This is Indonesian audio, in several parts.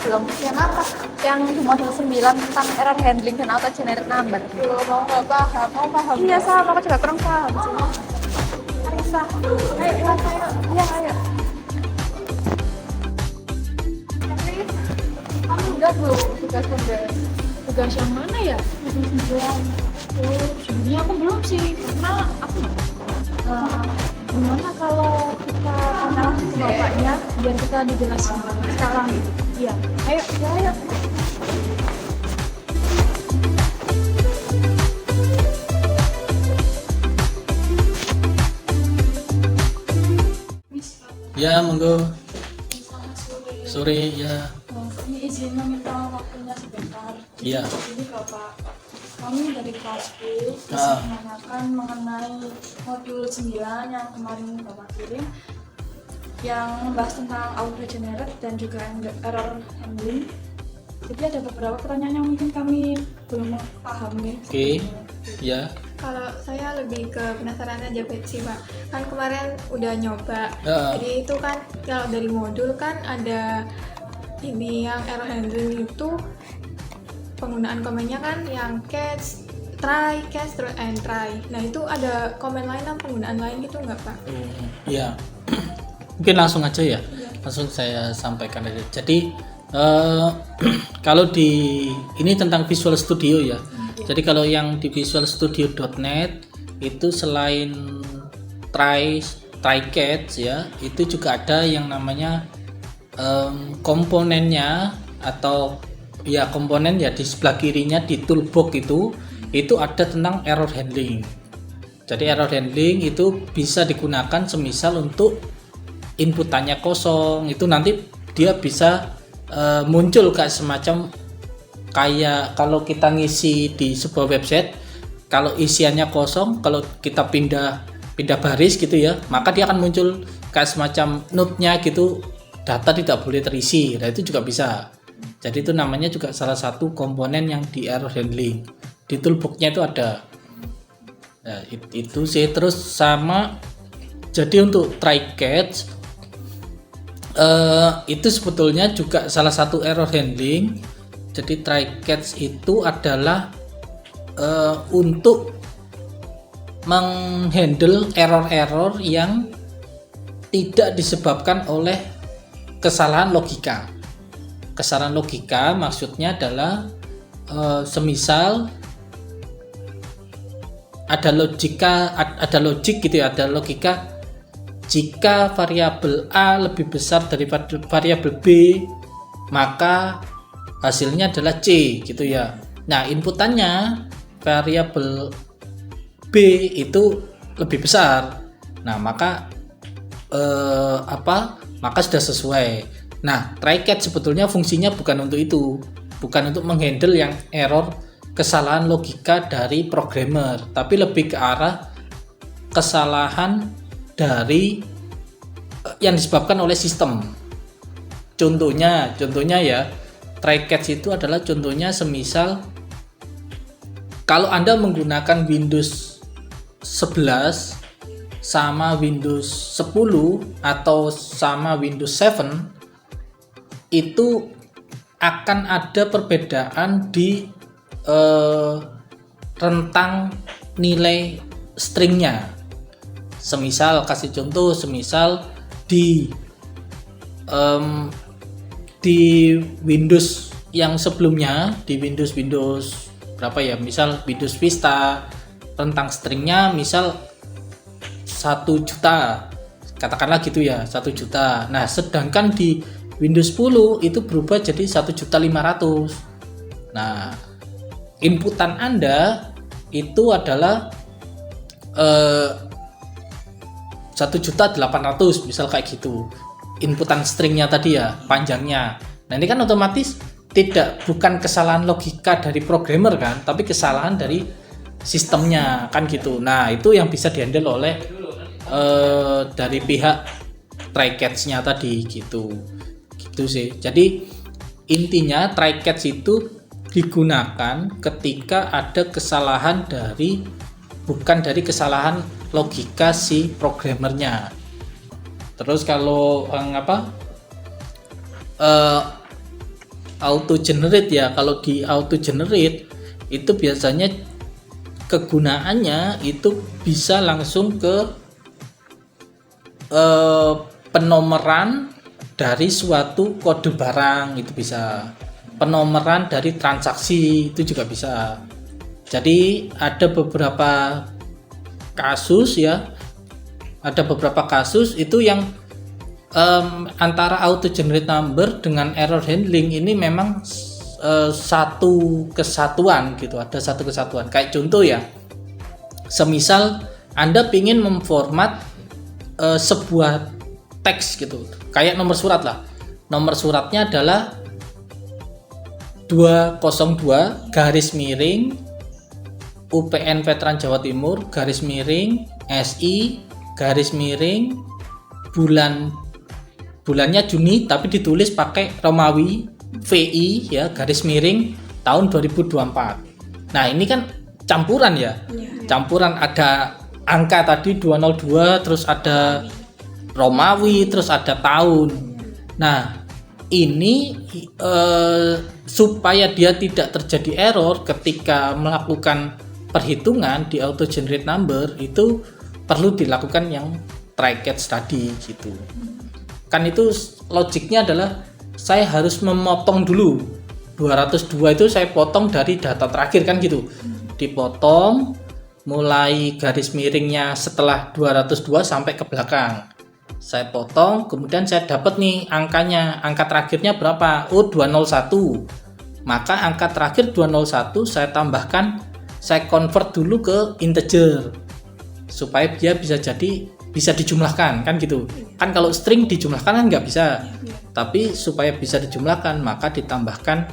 belum. Yang apa? Yang di model 9 tentang error handling dan auto generate number. Belum, mau nggak paham, mau paham. Iya sama, aku juga kurang paham sih. Arisa, ayo, ayo, iya ayo. Tapi kamu udah belum tugas-tugas? Tugas yang mana ya? Oh, sebenarnya aku belum sih, karena aku gimana kalau kita kenal ke bapaknya biar kita dijelasin sekarang gitu. Iya, ayo, ya, ayo. Ya, monggo. Selamat sore. Sore ya. Kami izin meminta waktunya sebentar. Iya. Jadi Bapak, kami dari kelas 10 bisa Ah. menanyakan mengenai modul 9 yang kemarin Bapak kirim yang membahas tentang auto generate dan juga error handling. Jadi ada beberapa pertanyaan yang mungkin kami belum paham nih. Oke. Ya. Kalau saya lebih ke penasaran aja sih Pak, kan kemarin udah nyoba, jadi itu kan kalau dari modul kan ada ini yang error handling itu penggunaan komennya kan yang catch, try, catch, and try. Nah itu ada komen lain dan penggunaan lain gitu nggak Pak? Ya. Mungkin langsung aja ya. Langsung saya sampaikan aja. Jadi kalau di ini tentang Visual Studio ya. Jadi kalau yang di visualstudio.net itu selain try catch ya, itu juga ada yang namanya komponennya atau ya komponen ya di sebelah kirinya di toolbox itu ada tentang error handling. Jadi error handling itu bisa digunakan semisal untuk inputannya kosong, itu nanti dia bisa muncul kayak semacam kayak kalau kita ngisi di sebuah website, kalau isiannya kosong, kalau kita pindah baris gitu ya, maka dia akan muncul kayak semacam note-nya gitu, data tidak boleh terisi. Nah itu juga bisa. Jadi itu namanya juga salah satu komponen yang di error handling. Di toolbox-nya itu ada. Nah, itu sih. Terus sama, jadi untuk try catch itu sebetulnya juga salah satu error handling. Jadi try catch itu adalah untuk menghandle error-error yang tidak disebabkan oleh kesalahan logika. Kesalahan logika maksudnya adalah semisal ada logik gitu ya, ada logika jika variabel A lebih besar daripada variabel B, maka hasilnya adalah C gitu ya. Nah, inputannya variabel B itu lebih besar. Nah, maka maka sudah sesuai. Nah, try catch sebetulnya fungsinya bukan untuk itu. Bukan untuk menghandle yang error kesalahan logika dari programmer, tapi lebih ke arah kesalahan dari yang disebabkan oleh sistem. Contohnya ya, try catch itu adalah contohnya semisal kalau Anda menggunakan Windows 11 sama Windows 10 atau sama Windows 7, itu akan ada perbedaan di rentang nilai stringnya. Semisal kasih contoh, semisal di Windows yang sebelumnya, di Windows berapa ya, misal Windows Vista, rentang stringnya misal 1 juta, katakanlah gitu ya, 1 juta. Nah, sedangkan di Windows 10 itu berubah jadi 1.500.000. Nah, inputan Anda itu adalah 1.800.000 misal kayak gitu. Inputan stringnya tadi ya, panjangnya. Nah, ini kan otomatis bukan kesalahan logika dari programmer kan, tapi kesalahan dari sistemnya kan gitu. Nah, itu yang bisa dihandle oleh dari pihak try catch-nya tadi gitu sih. Jadi intinya try catch itu digunakan ketika ada kesalahan bukan dari kesalahan logika si programmernya. Terus kalau auto generate ya. Kalau di auto generate itu biasanya kegunaannya itu bisa langsung ke penomoran dari suatu kode barang, itu bisa penomoran dari transaksi, itu juga bisa. Jadi ada beberapa kasus ya, ada beberapa kasus itu yang antara auto generate number dengan error handling ini memang satu kesatuan gitu, ada satu kesatuan. Kayak contoh ya, semisal Anda ingin memformat sebuah teks gitu, kayak nomor surat lah, nomor suratnya adalah 202 garis miring UPN Veteran Jawa Timur garis miring SI garis miring bulannya Juni tapi ditulis pakai Romawi VI ya garis miring tahun 2024. Nah ini kan campuran ya, campuran, ada angka tadi 202, terus ada Romawi, terus ada tahun. Nah ini supaya dia tidak terjadi error ketika melakukan perhitungan di auto generate number, itu perlu dilakukan yang try catch tadi gitu. Kan itu logiknya adalah saya harus memotong dulu 202 itu, saya potong dari data terakhir kan gitu, dipotong mulai garis miringnya setelah 202 sampai ke belakang, saya potong, kemudian saya dapat nih angkanya, angka terakhirnya berapa? Oh 201, maka angka terakhir 201 saya tambahkan, saya convert dulu ke integer supaya dia bisa dijumlahkan kan gitu kan. Kalau string dijumlahkan kan nggak bisa, tapi supaya bisa dijumlahkan maka ditambahkan,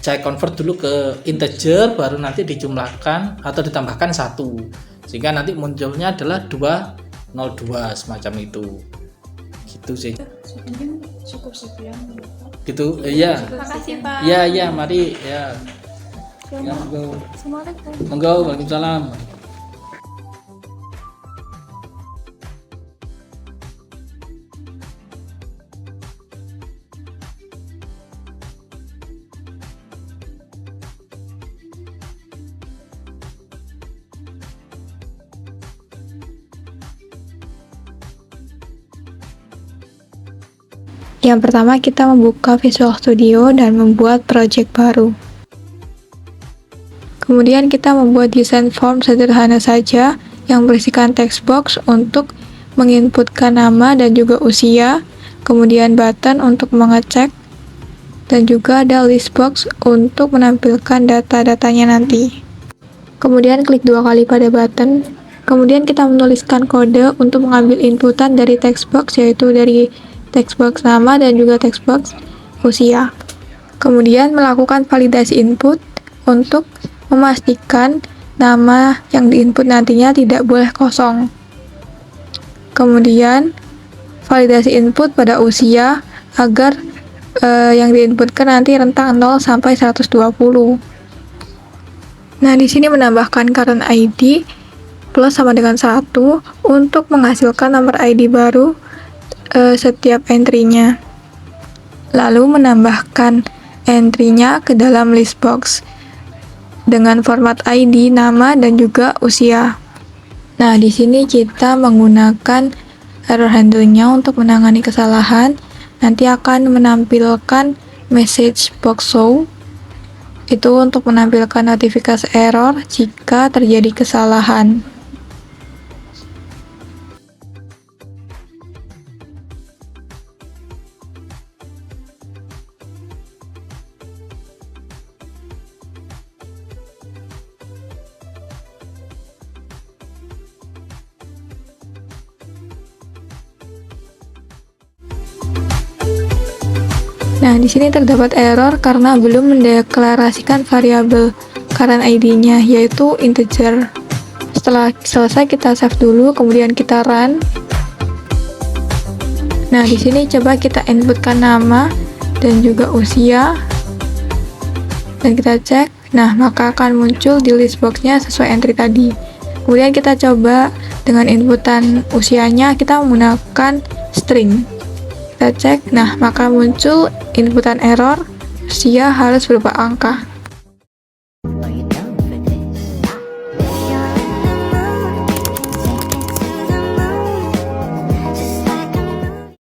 saya convert dulu ke integer, baru nanti dijumlahkan atau ditambahkan 1 sehingga nanti munculnya adalah 202 semacam itu gitu sih. Mungkin cukup sekian Gitu ya. Terima kasih Pak. Ya mari ya. Ya monggo. Assalamualaikum. Monggo, waalaikumsalam. Yang pertama kita membuka Visual Studio dan membuat project baru. Kemudian kita membuat desain form sederhana saja yang berisikan text box untuk menginputkan nama dan juga usia, kemudian button untuk mengecek, dan juga ada list box untuk menampilkan data-datanya nanti. Kemudian klik 2 kali pada button, kemudian kita menuliskan kode untuk mengambil inputan dari text box, yaitu dari text box nama dan juga text box usia. Kemudian melakukan validasi input untuk memastikan nama yang diinput nantinya tidak boleh kosong. Kemudian validasi input pada usia agar yang diinputkan nanti rentang 0 sampai 120. Nah, di sini menambahkan current ID plus sama dengan 1 untuk menghasilkan nomor ID baru setiap entry-nya. Lalu menambahkan entry-nya ke dalam list box dengan format ID, nama, dan juga usia. Nah, di sini kita menggunakan error handling-nya untuk menangani kesalahan. Nanti akan menampilkan message box show. Itu untuk menampilkan notifikasi error jika terjadi kesalahan. Nah, di sini terdapat error karena belum mendeklarasikan variabel current ID-nya, yaitu integer. Setelah selesai kita save dulu, kemudian kita run. Nah, di sini coba kita inputkan nama dan juga usia. Dan kita cek. Nah, maka akan muncul di list box-nya sesuai entry tadi. Kemudian kita coba dengan inputan usianya, kita menggunakan string. Kita cek, nah maka muncul inputan error dia harus berupa angka.